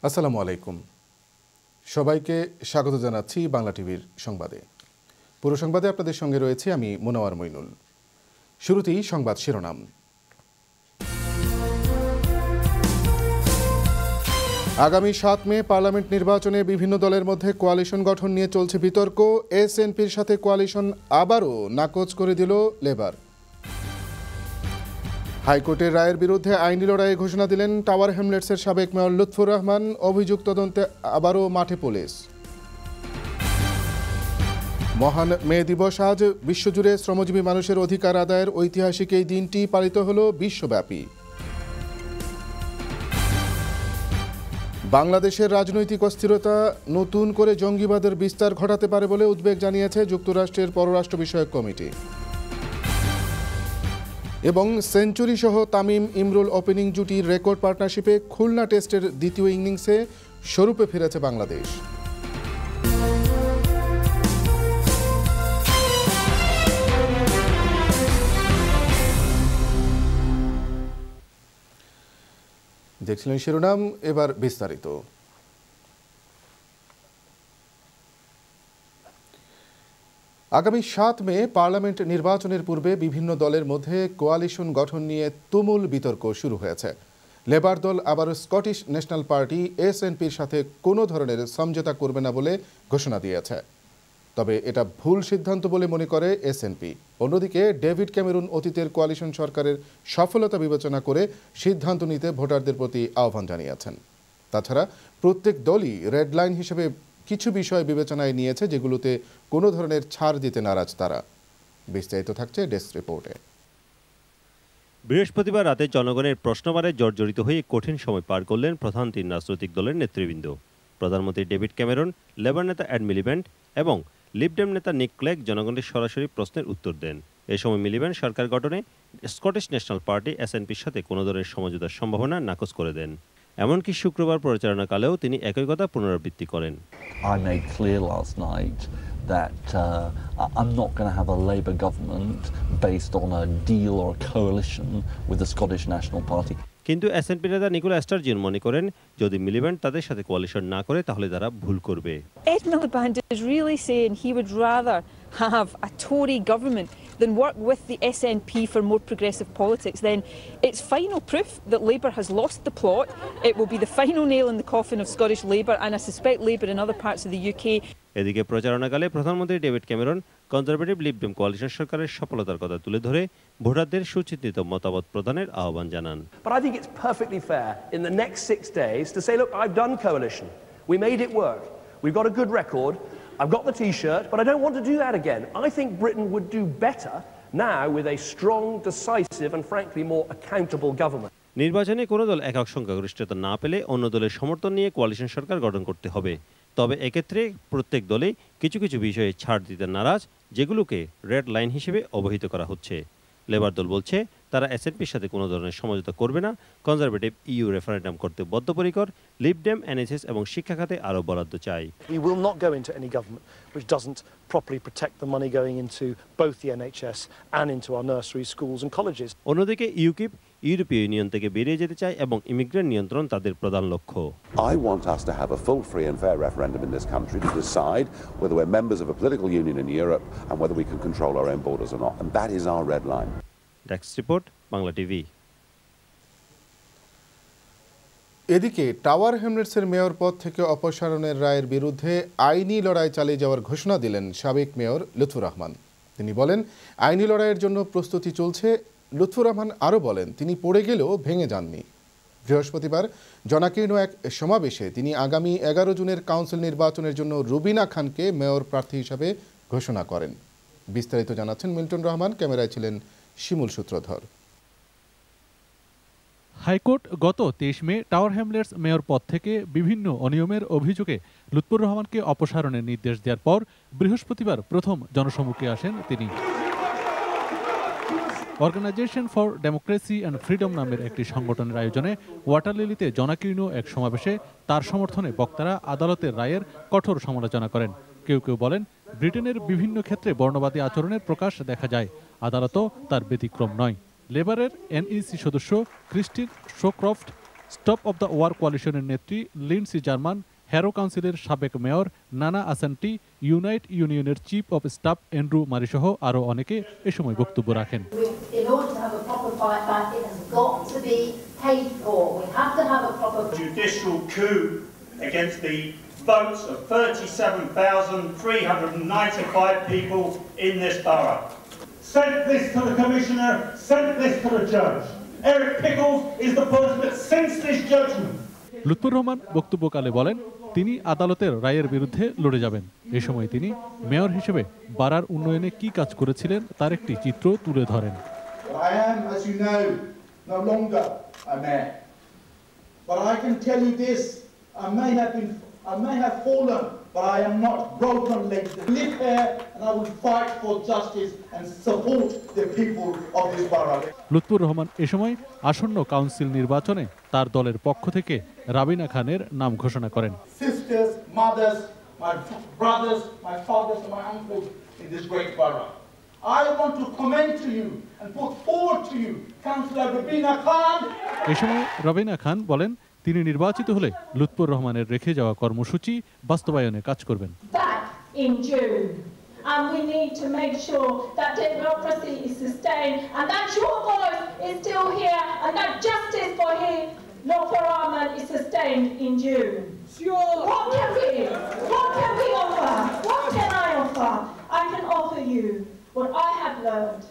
আসসালামু আলাইকুম। সবাইকে স্বাগত জানাচ্ছি বাংলা টিভির সংবাদে। পুরো সংবাদে আপনাদের সঙ্গে রয়েছে আমি মোনাওয়ার মইনুল। শুরুতেই সংবাদ শিরোনাম। আগামী ৭ মে পার্লামেন্ট নির্বাচনে বিভিন্ন দলের মধ্যে কোয়ালিশন গঠন নিয়ে চলছে বিতর্ক। এসএনপির সাথে কোয়ালিশন আবারও নাকচ করে দিল লেবার। হাইকোর্টের রায়ের বিরুদ্ধে আইনি লড়াইয়ে ঘোষণা দিলেন টাওয়ার হ্যামলেটসের সাবেক মেয়র লুৎফুর রহমান। অভিযোগ তদন্তে আবারও মাঠে পুলিশ। মহান মে দিবস আজ। বিশ্বজুড়ে শ্রমজীবী মানুষের অধিকার আদায়ের ঐতিহাসিক এই দিনটি পালিত হল বিশ্বব্যাপী। বাংলাদেশের রাজনৈতিক অস্থিরতা নতুন করে জঙ্গিবাদের বিস্তার ঘটাতে পারে বলে উদ্বেগ জানিয়েছে যুক্তরাষ্ট্রের পররাষ্ট্র বিষয়ক কমিটি। এবং সেঞ্চুরি সহ তামিম ইমরুল ওপেনিং জুটির রেকর্ড পার্টনারশিপে খুলনা টেস্টের দ্বিতীয় ইনিংসে স্বরূপে ফিরেছে বাংলাদেশ। দেখছিলেন শিরোনাম, এবার বিস্তারিত। আগামী ৭ মে পার্লামেন্ট নির্বাচনের পূর্বে বিভিন্ন দলের মধ্যে কোয়ালিশন গঠন নিয়ে তুমুল বিতর্ক শুরু হয়েছে। লেবার দল আবারও স্কটিশ ন্যাশনাল পার্টি এসএনপির সাথে কোনো ধরনের সমঝোতা করবে না বলে ঘোষণা দিয়েছে। তবে এটা ভুল সিদ্ধান্ত বলে মনে করে এসএনপি। অন্যদিকে ডেভিড ক্যামেরুন অতীতের কোয়ালিশন সরকারের সফলতা বিবেচনা করে সিদ্ধান্ত নিতে ভোটারদের প্রতি আহ্বান জানিয়েছেন। তাছাড়া প্রত্যেক দলই রেড লাইন হিসেবে কিছু বিষয় বিবেচনায় নিয়েছে, যেগুলোতে কোনো ধরনের ছাড় দিতে নারাজ তারা। বিস্তারিত থাকছে ডেস্ক রিপোর্টে। বৃহস্পতিবার রাতে জনগণের প্রশ্নবারে জর্জরিত হয়ে কঠিন সময় পার করলেন প্রধান ৩ রাজনৈতিক দলের নেতৃবৃন্দ। প্রধানমন্ত্রী ডেভিড ক্যামেরন, লেবার নেতা এড মিলিব্যান্ড এবং লিবডেম নেতা নিক ক্লেগ জনগণের সরাসরি প্রশ্নের উত্তর দেন। এ সময় মিলিব্যান্ড সরকার গঠনে স্কটিশ ন্যাশনাল পার্টি এসএনপির সাথে কোনো ধরনের সমঝোতার সম্ভাবনা নাকচ করে দেন। এমনকি শুক্রবার পরিচালনাকালেও তিনি একই কথা পুনরাবৃত্তি করেন। I made clear last night that I'm not going to have a Labour government based on a deal or a coalition with the Scottish National Party. কিন্তু এসএনপি নেতা নিকোলা স্টারজিয়ন মনে করেন, যদি মিলিব্যান্ড তাদের সাথে কোয়ালিশন না করে তাহলে তারা ভুল করবে। Ed Miliband is really saying he would rather have a Tory government than work with the SNP for more progressive politics. Then it's final proof that Labour has lost the plot. It will be the final nail in the coffin of Scottish Labour, and I suspect Labour in other parts of the UK. এদিকে প্রচারণাকালে প্রধানমন্ত্রী David Cameron conservative Lib Dem coalition সরকারের সফলতার কথা তুলে ধরে ভোটারদের সুচিন্তিত মতামত প্রদানের আহ্বান জানান। But I think it's perfectly fair in the next 6 days to say, look, I've done coalition. We made it work. We've got a good record. I've got the T-shirt, but I don't want to do that again. I think Britain would do better now with a strong, decisive and frankly more accountable government. নির্বাচনে কোনো দল একক সংখ্যাগরিষ্ঠতা না পেলে অন্য দলের সমর্থন নিয়ে কোয়ালিশন সরকার গঠন করতে হবে। তবে এক্ষেত্রে প্রত্যেক দলে কিছু কিছু বিষয়ে ছাড় দিতে নারাজ, যেগুলোকে রেড লাইন হিসেবে অবহিত করা হচ্ছে। লেবার দল বলছে তারা এসএনপির সাথে কোনো ধরনের সমঝোতা করবে না। কনজারভেটিভ ইউ রেফারেন্ডাম করতে বদ্ধপরিকর। লিবডেম এনএসএস এবং শিক্ষা খাতে আরও বরাদ্দ চাই। We will not go into any government which doesn't properly protect the money going into both the NHS and into our nurseries, schools and colleges. অন্যদিকে ইউকিপ ইউরোপীয় ইউনিয়ন থেকে বেরিয়ে যেতে চায় এবং ইমিগ্রেন্ট নিয়ন্ত্রণ তাদের প্রধান লক্ষ্য। I want us to have a full, free and fair referendum in this country to decide whether we're members of a political union in Europe and whether we can control our own borders or not. And that is our red line. Desk report, Bangla TV. এদিকে tower হ্যামলেটসের mayor পদ থেকে অপসারণের রায়ের বিরুদ্ধে আইনি লড়াই চালিয়ে যাওয়ার ঘোষণা দিলেন সাবেক মেয়র লুৎফুর রহমান। তিনি বলেন, আইনি লড়াইয়ের জন্য প্রস্তুতি চলছে। লুৎফুর রহমান আরও বলেন, তিনি পড়ে গেলেও ভেঙে যাননি। বৃহস্পতিবার জনাকীর্ণ এক সমাবেশে তিনি আগামী 11 জুনের কাউন্সিল নির্বাচনের জন্য রুবিনা খানকে মেয়র প্রার্থী হিসাবে ঘোষণা করেন। বিস্তারিত জানাচ্ছেন মিল্টন রহমান, ক্যামেরায় ছিলেন শিমুল সূত্রধর। হাইকোর্ট গত 23 মে টাওয়ার হ্যামলেটস মেয়র পদ থেকে বিভিন্ন অনিয়মের অভিযোগে লুৎফুর রহমানকে অপসারণের নির্দেশ দেওয়ার পর বৃহস্পতিবার প্রথম জনসম্মুখে আসেন তিনি। Organization for Democracy and Freedom নামের একটি সংগঠনের আয়োজনে ওয়াটারলিলিতে জনাকীর্ণ এক সমাবেশে তার সমর্থনে বক্তারা আদালতের রায়ের কঠোর সমালোচনা করেন। কেউ কেউ বলেন, ব্রিটেনের বিভিন্ন ক্ষেত্রে বর্ণবাদী আচরণের প্রকাশ দেখা যায়, আদালতও তার ব্যতিক্রম নয়। লেবারের এনইসি সদস্য Christine Shawcroft Stop of the War কোয়ালিশনের নেত্রী লিন্ডসি জার্মান, হ্যারো কাউন্সিলের সাবেক মেয়র নানা আসান্টি, ইউনাইট ইউনিয়নের চিফ অব স্টাফ অ্যান্ড্রু মারিসহ আরও অনেকে এ সময় বক্তব্য রাখেন। Against the votes of 37,395 people in this borough. Send this to the Commissioner, send this to the Judge. Eric Pickles is the person that sends this judgment. Lutfur Rahman বক্তব্যকালে বলেন, তিনি আদালতের রায়ের বিরুদ্ধে লড়ে যাবেন। এ সময় তিনি মেয়র হিসেবে বারার উন্নয়নে কি কাজ করেছিলেন তার একটি চিত্র তুলে ধরেন। I am, as you know, no longer a mayor. But I can tell you this, I may have fallen, but I am not broken legged. I live here and I will fight for justice and support the people of this borough. Lutfur Rahman এ সময় আসন্ন council নির্বাচনে তার দলের পক্ষ থেকে রাবিনা খানের নাম ঘোষণা করেন। Sisters, mothers, my brothers, my fathers and my uncles in this great borough. I want to commend to you and put forward to you Councillor Rabina Khan. এ সময় রাবিনা খান বলেন, তিনি নির্বাচিত হলে লুৎফর রহমানের রেখে যাওয়া কর্মসূচি বাস্তবায়নে কাজ করবেন। In June, and we need to make sure that democracy is sustained and that your voice is still here and that justice for him, Lutfur Rahman, is sustained in June. Sure. What can we offer? What can I offer? I can offer you what I have learned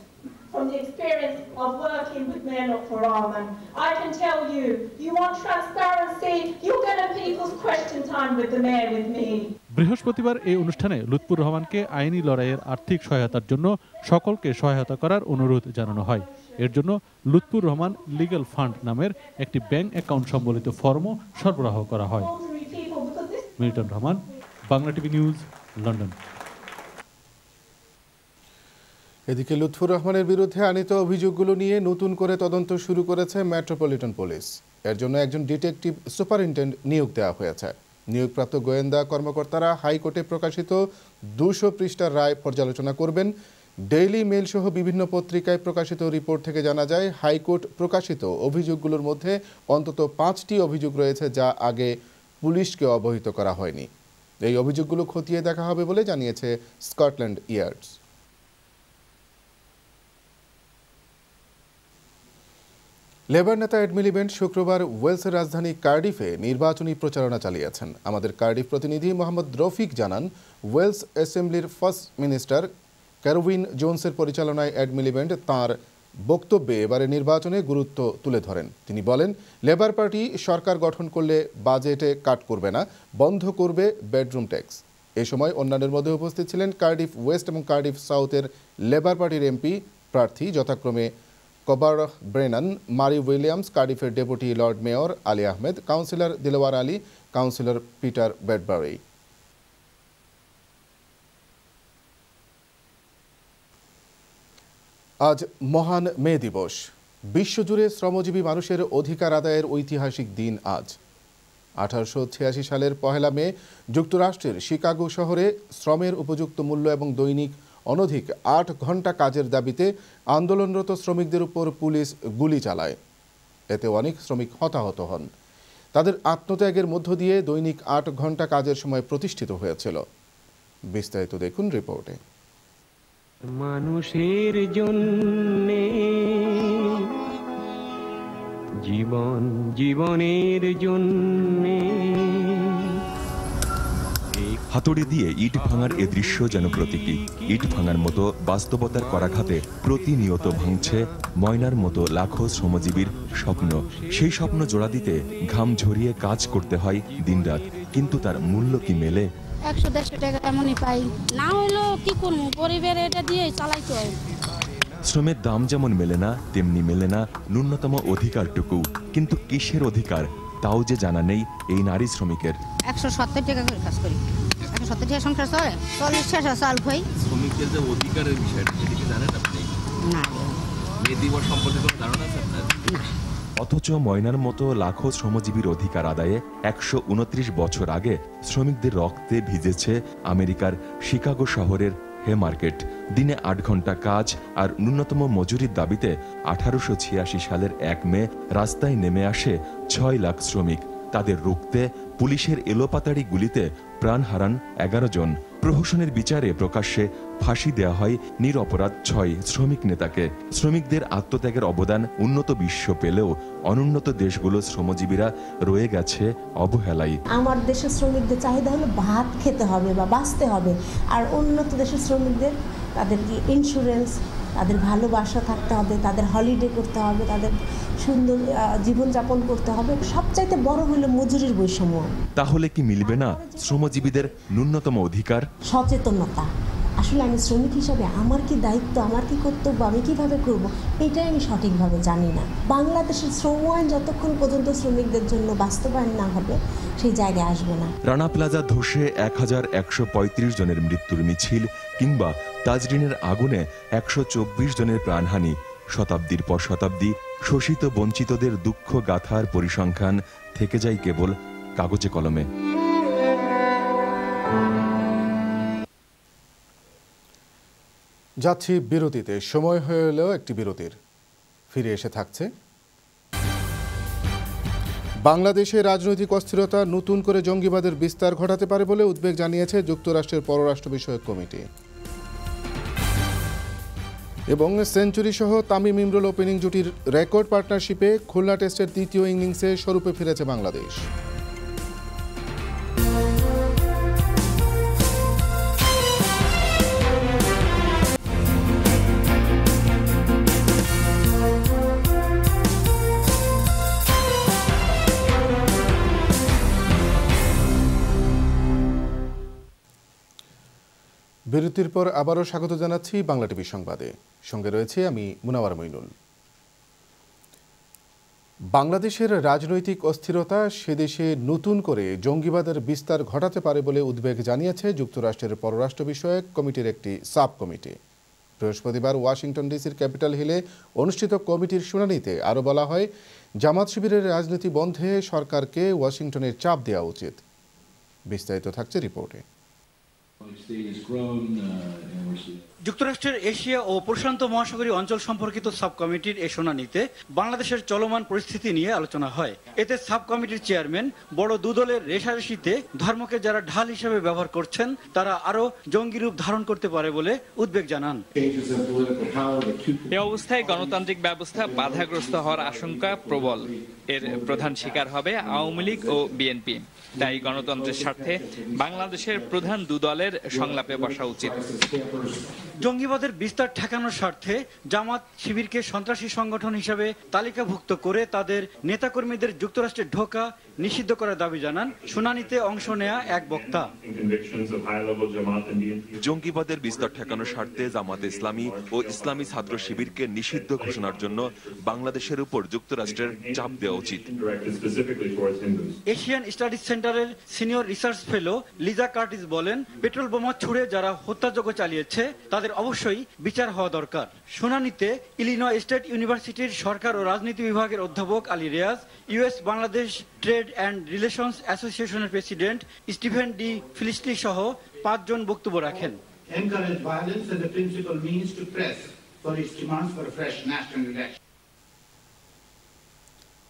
from the experience of working with Mayor Lutfur Rahman. I can tell you, you want transparency, you're going to people's question time with the mayor with me. বৃহস্পতিবার এই অনুষ্ঠানে লুৎফর রহমানকে আইনি লড়াইয়ের আর্থিক সহায়তার জন্য সকলকে সহায়তা করার অনুরোধ জানানো হয়। এর জন্য লুৎফর রহমান লিগ্যাল ফান্ড নামের একটি ব্যাংক অ্যাকাউন্ট সম্বলিত ফর্মও সরবরাহ করা হয়। Milton Rahman, Bangla TV news, London. এদিকে লুৎফর রহমানের বিরুদ্ধে আনিত অভিযোগগুলো নিয়ে নতুন করে তদন্ত শুরু করেছে মেট্রোপলিটন পুলিশ। এর জন্য একজন ডিটেকটিভ সুপারিনটেন্ডেন্ট নিয়োগ দেওয়া হয়েছে। নিয়োগপ্রাপ্ত গোয়েন্দা কর্মকর্তারা হাইকোর্টে প্রকাশিত 200 পৃষ্ঠার রায় পর্যালোচনা করবেন। ডেইলি মেল সহ বিভিন্ন পত্রিকায় প্রকাশিত রিপোর্ট থেকে জানা যায়, হাইকোর্ট প্রকাশিত অভিযোগগুলোর মধ্যে অন্তত 5টি অভিযোগ রয়েছে যা আগে পুলিশকে অবহিত করা হয়নি। এই অভিযোগগুলো খতিয়ে দেখা হবে বলে জানিয়েছে স্কটল্যান্ড ইয়ার্ডস। লেবার নেতা এড মিলিব্যান্ড শুক্রবার ওয়েলসের রাজধানী কার্ডিফে নির্বাচনী প্রচারণা চালিয়েছেন। আমাদের কার্ডিফ প্রতিনিধি মোহাম্মদ রফিক জানান, ওয়েলস অ্যাসেম্বলির ফার্স্ট মিনিস্টার ক্যারোউইন জোনসের পরিচালনায় এড মিলিব্যান্ড তাঁর বক্তব্যে এবারে নির্বাচনে গুরুত্ব তুলে ধরেন। তিনি বলেন, লেবার পার্টি সরকার গঠন করলে বাজেটে কাট করবে না, বন্ধ করবে বেডরুম ট্যাক্স। এ সময় অন্যান্যের মধ্যে উপস্থিত ছিলেন কার্ডিফ ওয়েস্ট এবং কার্ডিফ সাউথের লেবার পার্টির এমপি প্রার্থী যথাক্রমে কবার ব্রেনান, মারি উইলিয়ামস, কার্ডিফের deputy lord mayor Ali Ahmed, councillor Dilwar Ali, councillor Peter Bradbury. আজ মহান মে দিবস। বিশ্বজুড়ে শ্রমজীবী মানুষের অধিকার আদায়ের ঐতিহাসিক দিন আজ। 1886 সালের 1 মে যুক্তরাষ্ট্রের শিকাগো শহরে শ্রমের উপযুক্ত মূল্য এবং দৈনিক অনধিক 8 ঘন্টা কাজের দাবিতে আন্দোলনরত শ্রমিকদের উপর পুলিশ গুলি চালায়। এতে অনেক শ্রমিক হতাহত হন। তাদের আত্মত্যাগের মধ্য দিয়ে দৈনিক 8 ঘন্টা কাজের সময় প্রতিষ্ঠিত হয়েছিল। বিস্তারিত দেখুন রিপোর্টে। মানুষের জন্যে জীবন, জীবনের জন্যে। হাতুড়ি দিয়ে ইট ভাঙার এ দৃশ্য যেন প্রতীকী। ইট ভাঙার মতো বাস্তবতার করাঘাতে প্রতিনিয়ত ভাঙছে ময়নার মতো লাখো শ্রমজীবীর স্বপ্ন। সেই স্বপ্ন জোড়া দিতে ঘাম ঝরিয়ে কাজ করতে হয় দিনরাত, কিন্তু তার মূল্য কি মেলে? 100-150 টাকা এমনই পাই, না হলেও কি করবো, পরিবার এটা দিয়ে চালাইতে হয়। শ্রমের দাম যেমন মেলে না, তেমনি মেলে না ন্যূনতম অধিকারটুকু। কিন্তু কিসের অধিকার তাও যে জানা নেই এই নারী শ্রমিকের। 170 টাকা করে কাজ করি, 170 টাকা সংসার চলে, 40 টাকা চাল খাই। শ্রমিকদের যে অধিকারের বিষয়টা সেটা কি জানেন আপনি? না, মে দিবস সম্পর্কে কোনো ধারণা আছে আপনার? অথচ ময়নার মতো লাখো শ্রমজীবীর অধিকার আদায়ে 129 বছর আগে শ্রমিকদের রক্তে ভিজেছে আমেরিকার শিকাগো শহরের মার্কেট। দিনে 8 ঘন্টা কাজ আর ন্যূনতম মজুরির দাবিতে 1886 সালের 1 মে রাস্তায় নেমে আসে 6 লাখ শ্রমিক। তাদের রুখতে পুলিশের এলোপাতাড়ি গুলিতে প্রাণ হারান 11 জন। প্রহসনের বিচারে প্রকাশ্যে ফাঁসি দেওয়া হয় নিরপরাধ 6 শ্রমিক নেতাকে। শ্রমিকদের আত্মত্যাগের অবদান উন্নত বিশ্ব পেলেও অনুন্নত দেশগুলোর শ্রমজীবীরা রয়ে গেছে অবহেলায়। আমার দেশের শ্রমিকদের চাহিদা হলো ভাত খেতে হবে বা বাঁচতে হবে, আর উন্নত দেশের শ্রমিকদের তাদের কি ইন্স্যুরেন্স, তাদের ভালোবাসা থাকতে হবে, তাদের হলিডে করতে হবে, তাদের সুন্দর জীবনযাপন করতে হবে। সবচাইতে বড় হলো মজুরির বৈষম্য। তাহলে কি মিলবে না শ্রমজীবীদের ন্যূনতম অধিকার? সচেতনতা। আসলে আমি শ্রমিক হিসাবে আমার কি দায়িত্ব, আমার কি কর্তব্য, আমি কিভাবে করব, এটাই আমি সঠিকভাবে জানি না। বাংলাদেশের শ্রম আইন যতক্ষণ পর্যন্ত শ্রমিকদের জন্য বাস্তবায়ন না হবে সেই জায়গায় আসবে না। রানা প্লাজা ধসে 1135 জনের মৃত্যুর মিছিল কিংবা তাজরিনের আগুনে 124 জনের প্রাণহানি, শতাব্দীর পর শতাব্দী শোষিত বঞ্চিতদের দুঃখ গাথার পরিসংখ্যান থেকে যায় কেবল কাগজে কলমে। যাচ্ছি বিরতিতে, সময় হয়ে এলেও একটি বিরতির। ফিরে এসে থাকছে বাংলাদেশে রাজনৈতিক অস্থিরতা নতুন করে জঙ্গিবাদের বিস্তার ঘটাতে পারে বলে উদ্বেগ জানিয়েছে যুক্তরাষ্ট্রের পররাষ্ট্র বিষয়ক কমিটি। এবং সেঞ্চুরি সহ তামিম ইমরুল ওপেনিং জুটির রেকর্ড পার্টনারশিপে খুলনা টেস্টের দ্বিতীয় ইনিংসে স্বরূপে ফিরেছে বাংলাদেশ। বিরতির পর আবারও স্বাগত জানাচ্ছি বাংলা টিভি সংবাদে। সঙ্গে রয়েছে আমি মুনাওয়ার মইনুল। বাংলাদেশের রাজনৈতিক অস্থিরতা সেদেশে নতুন করে জঙ্গিবাদের বিস্তার ঘটাতে পারে বলে উদ্বেগ জানিয়েছে যুক্তরাষ্ট্রের পররাষ্ট্র বিষয়ক কমিটির একটি সাব কমিটি। বৃহস্পতিবার ওয়াশিংটন ডিসির ক্যাপিটাল হিলে অনুষ্ঠিত কমিটির শুনানিতে আরও বলা হয়, জামাত শিবিরের রাজনীতি বন্ধে সরকারকে ওয়াশিংটনের চাপ দেওয়া উচিত। বিস্তারিত থাকছে রিপোর্টে। যুক্তরাষ্ট্রের এশিয়া ও প্রশান্ত মহাসাগরীয় অঞ্চল সম্পর্কিত সাব কমিটির এ শুনানিতে বাংলাদেশের চলমান পরিস্থিতি নিয়ে আলোচনা হয়। এতে সাব কমিটির চেয়ারম্যান বড় দুদলের রেষারেষিতে ধর্মকে যারা ঢাল হিসেবে ব্যবহার করছেন তারা আরো জঙ্গি রূপ ধারণ করতে পারে বলে উদ্বেগ জানান। এ অবস্থায় গণতান্ত্রিক ব্যবস্থা বাধাগ্রস্ত হওয়ার আশঙ্কা প্রবল। এর প্রধান শিকার হবে আওয়ামী লীগ ও বিএনপি। তাই গণতন্ত্রের স্বার্থে বাংলাদেশের প্রধান দুদলের সংলাপে বসা উচিত। জঙ্গিবাদের বিস্তার ঠেকানোর স্বার্থে জামাত শিবিরকে সন্ত্রাসী সংগঠন হিসেবে তালিকাভুক্ত করে তাদের নেতাকর্মীদের যুক্তরাষ্ট্রে ঢোকা নিষিদ্ধ করার দাবি জানান শুনানিতে অংশ নেয়া এক বক্তা। জঙ্গিবাদের বিস্তার ঠেকানোর স্বার্থে জামাতে ইসলামী ও ইসলামী ছাত্র শিবিরকে নিষিদ্ধ ঘোষণার জন্য বাংলাদেশের উপর যুক্তরাষ্ট্রের চাপ দেওয়া উচিত। এশিয়ান স্টাডিজ সেন্টারের senior research fellow Liza Curtis বলেন, পেট্রোল বোমা ছুড়ে যারা হত্যাযজ্ঞ চালিয়েছে তাদের অবশ্যই বিচার হওয়া দরকার। শুনানিতে ইলিনয় স্টেট ইউনিভার্সিটির সরকার ও রাজনীতি বিভাগের অধ্যাপক Ali Riaz, US Bangladesh Trade and Relations অ্যাসোসিয়েশনের প্রেসিডেন্ট স্টিফেন ডি ফিলিস্টলি সহ 5 জন বক্তব্য রাখেন।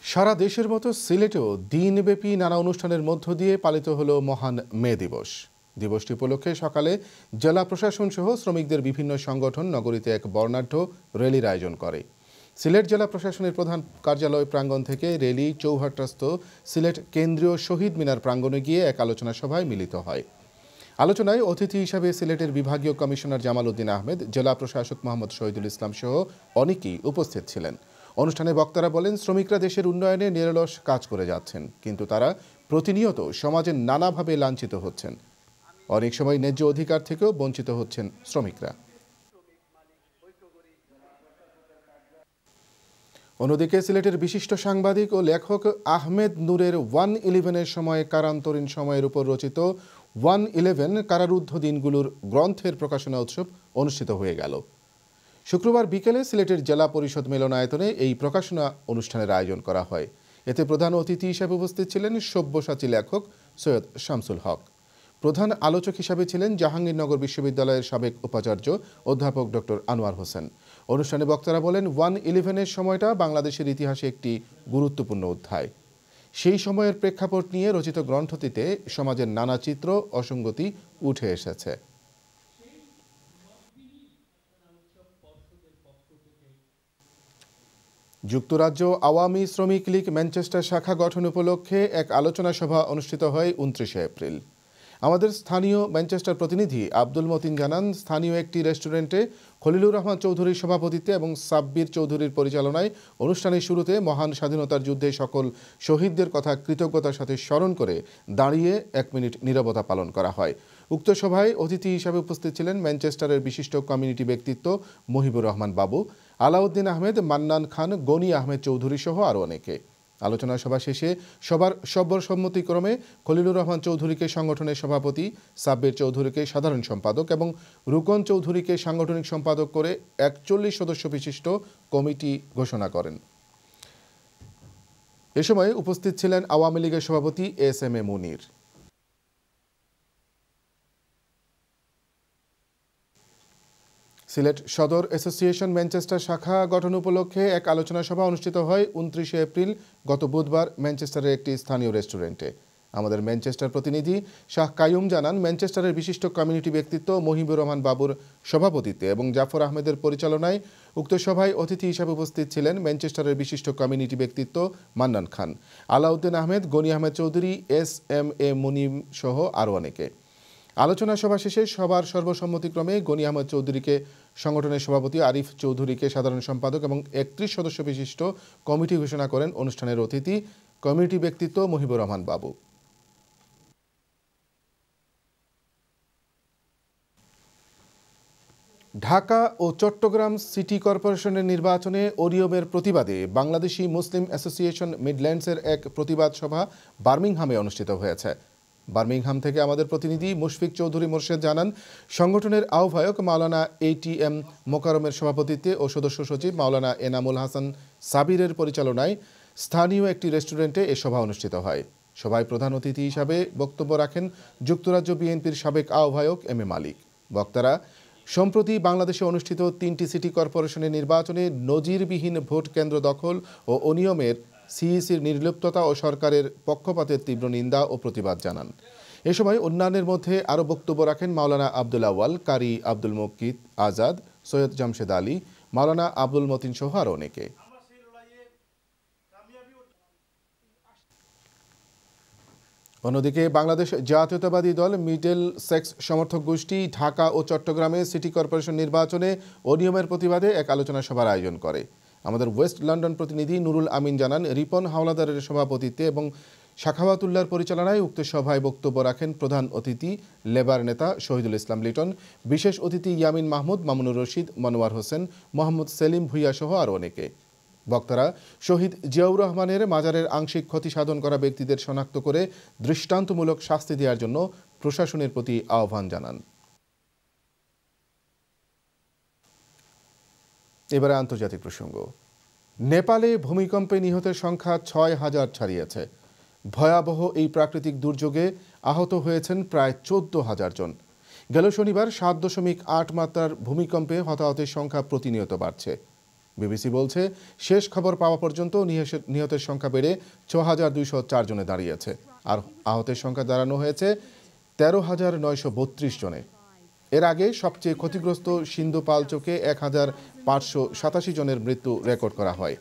সারা দেশের মতো সিলেটেও দিনব্যাপী নানা অনুষ্ঠানের মধ্য দিয়ে পালিত হলো মহান মে দিবস। দিবসটি উপলক্ষে সকালে জেলা প্রশাসন সহ শ্রমিকদের বিভিন্ন সংগঠন নগরীতে এক বর্ণাঢ্য র্যালির আয়োজন করে। সিলেট জেলা প্রশাসনের প্রধান কার্যালয় প্রাঙ্গণ থেকে র্যালি চৌহাট্টাস্থ সিলেট কেন্দ্রীয় শহীদ মিনার প্রাঙ্গণে গিয়ে এক আলোচনা সভায় মিলিত হয়। আলোচনায় অতিথি হিসাবে সিলেটের বিভাগীয় কমিশনার জামাল উদ্দিন আহমেদ, জেলা প্রশাসক মোহাম্মদ শহীদুল ইসলাম সহ অনেকেই উপস্থিত ছিলেন। অনুষ্ঠানে বক্তারা বলেন, শ্রমিকরা দেশের উন্নয়নে নিরলস কাজ করে যাচ্ছেন, কিন্তু তারা প্রতিনিয়ত সমাজের নানাভাবে লাঞ্ছিত হচ্ছেন। অনেক সময় ন্যায্য অধিকার থেকেও বঞ্চিত হচ্ছেন শ্রমিকরা। অন্যদিকে সিলেটের বিশিষ্ট সাংবাদিক ও লেখক আহমেদ নূরের 111-এর সময় কারান্তরীণ সময়ের উপর রচিত 111 কারারুদ্ধ দিনগুলোর গ্রন্থের প্রকাশনা উৎসব অনুষ্ঠিত হয়ে গেল। শুক্রবার বিকেলে সিলেটের জেলা পরিষদ মিলনায়তনে এই প্রকাশনা অনুষ্ঠানের আয়োজন করা হয়। এতে প্রধান অতিথি হিসেবে উপস্থিত ছিলেন সব্যসাচী লেখক সৈয়দ শামসুল হক। প্রধান আলোচক হিসাবে ছিলেন জাহাঙ্গীরনগর বিশ্ববিদ্যালয়ের সাবেক উপাচার্য অধ্যাপক ডক্টর আনোয়ার হোসেন। অনুষ্ঠানে বক্তারা বলেন 1/11-এর সময়টা বাংলাদেশের ইতিহাসে একটি গুরুত্বপূর্ণ অধ্যায়। সেই সময়ের প্রেক্ষাপট নিয়ে রচিত গ্রন্থটিতে সমাজের নানা চিত্র অসঙ্গতি উঠে এসেছে। যুক্তরাজ্য আওয়ামী শ্রমিক লীগ ম্যানচেস্টার শাখা গঠন উপলক্ষে এক আলোচনা সভা অনুষ্ঠিত হয় 29 এপ্রিল। আমাদের স্থানীয় ম্যানচেস্টার প্রতিনিধি আব্দুল মতিন জানান, স্থানীয় একটি রেস্টুরেন্টে খলিলুর রহমান চৌধুরীর সভাপতিত্বে এবং সাব্বির চৌধুরীর পরিচালনায় অনুষ্ঠানের শুরুতে মহান স্বাধীনতার যুদ্ধে সকল শহীদদের কথা কৃতজ্ঞতার সাথে স্মরণ করে দাঁড়িয়ে 1 মিনিট নীরবতা পালন করা হয়। উক্ত সভায় অতিথি হিসাবে উপস্থিত ছিলেন ম্যানচেস্টারের বিশিষ্ট কমিউনিটি ব্যক্তিত্ব মহিবুর রহমান বাবু, আলাউদ্দিন আহমেদ, মান্নান খান, গনি আহমেদ চৌধুরী সহ আরও অনেকে। আলোচনা সভা শেষে সবার সর্বসম্মতিক্রমে খলিলুর রহমান চৌধুরীকে সংগঠনের সভাপতি, সাব্বির চৌধুরীকে সাধারণ সম্পাদক এবং রুকন চৌধুরীকে সাংগঠনিক সম্পাদক করে 41 সদস্য বিশিষ্ট কমিটি ঘোষণা করেন। এ সময় উপস্থিত ছিলেন আওয়ামী লীগের সভাপতি এস.এম.এ মুনির। সিলেট সদর অ্যাসোসিয়েশন ম্যানচেস্টার শাখা গঠন উপলক্ষে এক আলোচনা সভা অনুষ্ঠিত হয় 29 এপ্রিল গত বুধবার ম্যানচেস্টারের একটি স্থানীয় রেস্টুরেন্টে। আমাদের ম্যানচেস্টার প্রতিনিধি শাহ কাইয়ুম জানান, ম্যানচেস্টারের বিশিষ্ট কমিউনিটি ব্যক্তিত্ব মহিবুর রহমান বাবুর সভাপতিত্বে এবং জাফর আহমেদের পরিচালনায় উক্ত সভায় অতিথি হিসাবে উপস্থিত ছিলেন ম্যানচেস্টারের বিশিষ্ট কমিউনিটি ব্যক্তিত্ব মান্নান খান, আলাউদ্দিন আহমেদ, গনি আহমেদ চৌধুরী, এস.এম.এ মুনিম সহ আরও অনেকে। আলোচনা সভা শেষে সবার সর্বসম্মতিক্রমে গনি আহমেদ চৌধুরীকে সংগঠনের সভাপতি, আরিফ চৌধুরীকে সাধারণ সম্পাদক এবং 31 সদস্য বিশিষ্ট কমিটি ঘোষণা করেন অনুষ্ঠানের অতিথি কমিউনিটি ব্যক্তিত্ব মহিবুর রহমান বাবু। ঢাকা ও চট্টগ্রাম সিটি কর্পোরেশনের নির্বাচনে অনিয়মের প্রতিবাদে বাংলাদেশি মুসলিম অ্যাসোসিয়েশন মিডল্যান্ডসের এক প্রতিবাদ সভা বার্মিংহামে অনুষ্ঠিত হয়েছে। বার্মিংহাম থেকে আমাদের প্রতিনিধি মুশফিক চৌধুরী মোর্শেদ জানান, সংগঠনের আহ্বায়ক মাওলানা এ.টি.এম. মোকারমের সভাপতিত্বে ও সদস্য সচিব মাওলানা এনামুল হাসান সাবিরের পরিচালনায় স্থানীয় একটি রেস্টুরেন্টে এ সভা অনুষ্ঠিত হয়। সভায় প্রধান অতিথি হিসাবে বক্তব্য রাখেন যুক্তরাজ্য বিএনপির সাবেক আহ্বায়ক এম.এ মালিক। বক্তারা সম্প্রতি বাংলাদেশে অনুষ্ঠিত 3টি সিটি কর্পোরেশনের নির্বাচনে নজিরবিহীন ভোট কেন্দ্র দখল ও অনিয়মের সিইসির নির্লিপ্ততা ও সরকারের পক্ষপাতের তীব্র নিন্দা ও প্রতিবাদ জানান। এ সময় অন্যান্যের মধ্যে আরও বক্তব্য রাখেন মাওলানা আব্দুল আওয়াল, কারি আব্দুল মুকিত আজাদ, সৈয়দ জামশেদ আলী, মাওলানা আব্দুল মতিন সহ আরও অনেকে। অন্যদিকে বাংলাদেশ জাতীয়তাবাদী দল মিডল সেক্স সমর্থক গোষ্ঠী ঢাকা ও চট্টগ্রামে সিটি কর্পোরেশন নির্বাচনে অনিয়মের প্রতিবাদে এক আলোচনা সভার আয়োজন করে। আমাদের ওয়েস্ট লন্ডন প্রতিনিধি নুরুল আমিন জানান, রিপন হাওলাদারের সভাপতিত্বে এবং শাখাওয়াতুল্লাহর পরিচালনায় উক্ত সভায় বক্তব্য রাখেন প্রধান অতিথি লেবার নেতা শহীদুল ইসলাম লিটন, বিশেষ অতিথি ইয়ামিন মাহমুদ, মামুনুর রশিদ, মনোয়ার হোসেন, মোহাম্মদ সেলিম ভুইয়া সহ আরও অনেকে। বক্তারা শহীদ জিয়াউর রহমানের মাজারের আংশিক ক্ষতি সাধন করা ব্যক্তিদের শনাক্ত করে দৃষ্টান্তমূলক শাস্তি দেওয়ার জন্য প্রশাসনের প্রতি আহ্বান জানান। এবারে আন্তর্জাতিক প্রসঙ্গ। নেপালে ভূমিকম্পে নিহতের সংখ্যা ৬,০০০ ছাড়িয়েছে। ভয়াবহ এই প্রাকৃতিক দুর্যোগে আহত হয়েছেন প্রায় ১৪,০০০ জন। গেল শনিবার ৭.৮ মাত্রার ভূমিকম্পে হতাহতের সংখ্যা প্রতিনিয়ত বাড়ছে। বিবিসি বলছে, শেষ খবর পাওয়া পর্যন্ত নিহতের সংখ্যা বেড়ে ৬,২০৪ জনে দাঁড়িয়েছে, আর আহতের সংখ্যা দাঁড়ানো হয়েছে ১৩,৯৩২ জনে। এর আগে সবচেয়ে ক্ষতিগ্রস্ত সিন্ধুপালচোকে ১,৫৮৭ জনের মৃত্যু রেকর্ড করা হয়।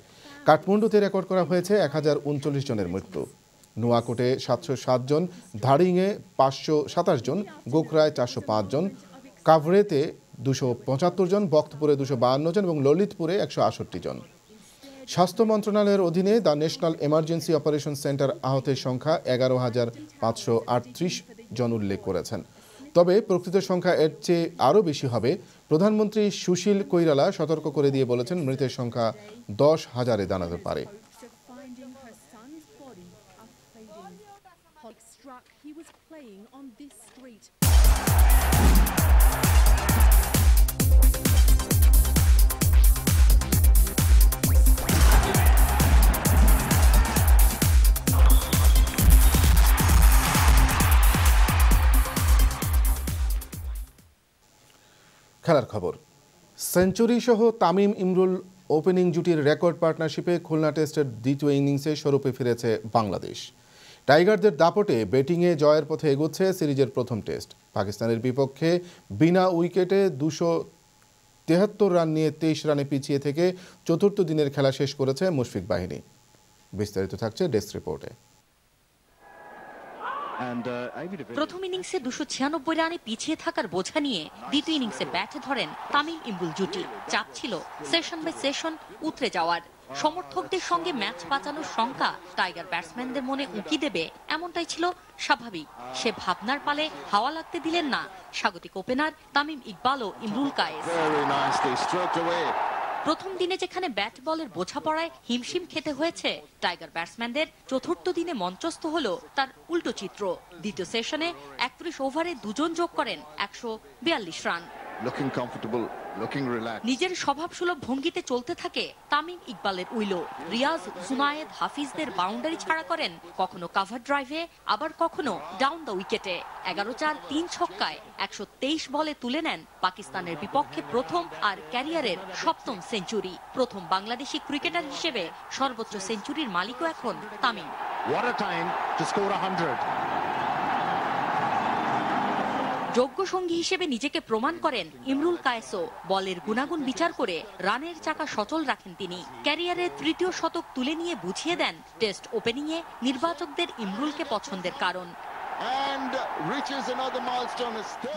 কাঠমান্ডুতে রেকর্ড করা হয়েছে ১,০৩৯ জনের মৃত্যু। নুয়াকোটে ৭০৭ জন, ধারিংয়ে ৫২৭ জন, গোখরায় ৪০৫ জন, কাভরেতে ২৭৫ জন, বক্তপুরে ২৫২ জন এবং ললিতপুরে ১৬৮ জন। স্বাস্থ্য মন্ত্রণালয়ের অধীনে the National Emergency Operation Centre আহতের সংখ্যা ১১,৫৩৮ জন উল্লেখ করেছেন। তবে প্রকৃত সংখ্যা এর চেয়ে আরও বেশি হবে। প্রধানমন্ত্রী সুশীল কৈরালা সতর্ক করে দিয়ে বলেছেন, মৃতের সংখ্যা ১০,০০০-এ দাঁড়াতে পারে। খেলার খবর। সেঞ্চুরি সহ তামিম ইমরুল ওপেনিং জুটির রেকর্ড পার্টনারশিপে খুলনা টেস্টের দ্বিতীয় ইনিংসে স্বরূপে ফিরেছে বাংলাদেশ। টাইগারদের দাপটে ব্যাটিংয়ে জয়ের পথে এগোচ্ছে সিরিজের প্রথম টেস্ট। পাকিস্তানের বিপক্ষে বিনা উইকেটে 273 রান নিয়ে 23 রানে পিছিয়ে থেকে চতুর্থ দিনের খেলা শেষ করেছে মুশফিক বাহিনী। বিস্তারিত থাকছে ডেস্ক রিপোর্টে। প্রথম ইনিংসে 296 রানে পিছিয়ে থাকার বোঝা নিয়ে দ্বিতীয় ইনিংসে ব্যাটে ধরেন তামিম ইমরুল জুটি। চাপ ছিল সেশন বাই সেশন উতরে যাওয়ার। সমর্থকদের সঙ্গে ম্যাচ বাঁচানোর শঙ্কা টাইগার ব্যাটসম্যানদের মনে উঁকি দেবে এমনটাই ছিল স্বাভাবিক। সে ভাবনার পালে হাওয়া লাগতে দিলেন না স্বাগতিক ওপেনার তামিম ইকবাল ও ইমরুল কায়েস। প্রথম দিনে যেখানে ব্যাট বলের বোঝাপড়ায় হিমশিম খেতে হয়েছে টাইগার ব্যাটসম্যানদের, চতুর্থ দিনে মঞ্চস্থ হলো তার উল্টো চিত্র। দ্বিতীয় সেশনে 31 ওভারে দুজন যোগ করেন 142 রান। নিজের স্বভাবসুলভ ভঙ্গিতে চলতে থাকে তামিম ইকবালের উইলো। রিয়াজ, জুনায়েদ, হাফিজদের বাউন্ডারি ছাড়া করেন, কখনো কাভার ড্রাইভে, আবার কখনো ডাউন দ্য উইকেটে। 11-4 3 ছক্কায় 123 বলে তুলে নেন পাকিস্তানের বিপক্ষে প্রথম আর ক্যারিয়ারের সপ্তম সেঞ্চুরি। প্রথম বাংলাদেশি ক্রিকেটার হিসেবে সর্বোচ্চ সেঞ্চুরির মালিকও এখন তামিম। যোগ্য সঙ্গী হিসেবে নিজেকে প্রমাণ করেন ইমরুল কায়েসও। বলের গুণাগুণ বিচার করে রানের চাকা সচল রাখেন তিনি। ক্যারিয়ারের তৃতীয় শতক তুলে নিয়ে বুঝিয়ে দেন টেস্ট ওপেনিংয়ে নির্বাচকদের ইমরুলকে পছন্দের কারণ।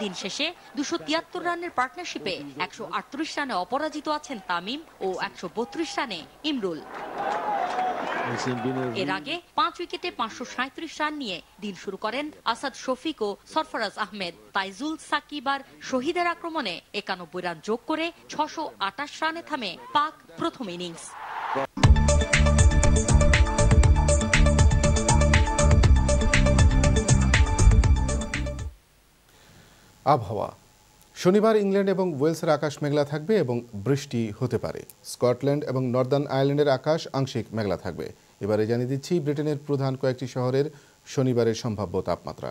দিন শেষে 273 রানের পার্টনারশিপে 138 রানে অপরাজিত আছেন তামিম ও 132 রানে ইমরুল। এর আগে 5 উইকেটে 537 রান নিয়ে দিন শুরু করেন আসাদ শফিক ও সরফরাজ আহমেদ। তাইজুল, সাকিব আর শহীদের আক্রমণে 91 রান যোগ করে 628 রানে থামে পাক প্রথম ইনিংস। আবহাওয়া। শনিবার ইংল্যান্ড এবং ওয়েলসের আকাশ মেঘলা থাকবে এবং বৃষ্টি হতে পারে। স্কটল্যান্ড এবং নর্দার্ন আয়ারল্যান্ডের আকাশ আংশিক মেঘলা থাকবে। এবারে জানিয়ে দিচ্ছি ব্রিটেনের প্রধান কয়েকটি শহরের শনিবারের সম্ভাব্য তাপমাত্রা।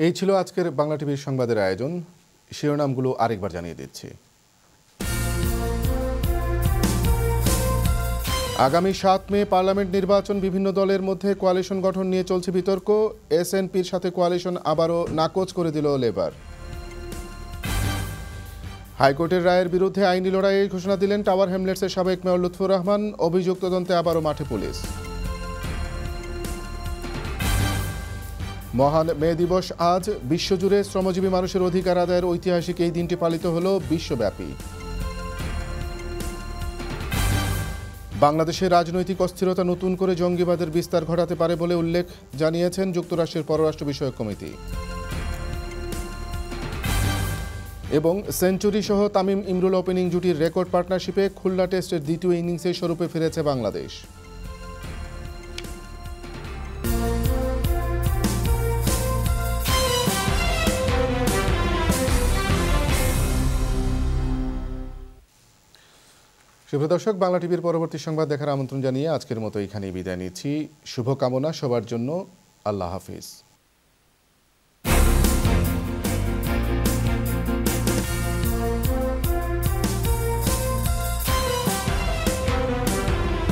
এই ছিল আজকের বাংলা টিভির সংবাদের আয়োজন। শিরোনামগুলো আরেকবার জানিয়ে দিচ্ছি। আগামী 7 মে পার্লামেন্ট নির্বাচন, বিভিন্ন দলের মধ্যে কোয়ালিশন গঠন নিয়ে চলছে বিতর্ক। এসএনপির সাথে কোয়ালিশন আবারও নাকচ করে দিল লেবার। হাইকোর্টের রায়ের বিরুদ্ধে আইনি লড়াইয়ের ঘোষণা দিলেন টাওয়ার হ্যামলেটসের সাবেক মেয়র লুৎফুর রহমান। অভিযোগ তদন্তে আবারও মাঠে পুলিশ। মহান মে দিবস আজ। বিশ্বজুড়ে শ্রমজীবী মানুষের অধিকার আদায়ের ঐতিহাসিক এই দিনটি পালিত হল বিশ্বব্যাপী। বাংলাদেশের রাজনৈতিক অস্থিরতা নতুন করে জঙ্গিবাদের বিস্তার ঘটাতে পারে বলে উল্লেখ জানিয়েছেন যুক্তরাষ্ট্রের পররাষ্ট্র বিষয়ক কমিটি। এবং সেঞ্চুরি সহ তামিম ইমরুল ওপেনিং জুটির রেকর্ড পার্টনারশিপে খুলনা টেস্টের দ্বিতীয় ইনিংসে স্বরূপে ফিরেছে বাংলাদেশ। শুভ দর্শক, বাংলা টিভির পরবর্তী সংবাদ দেখার আমন্ত্রণ জানিয়ে আজকের মতো এখানেই বিদায় নিচ্ছি। শুভকামনা সবার জন্য। আল্লাহ হাফিজ।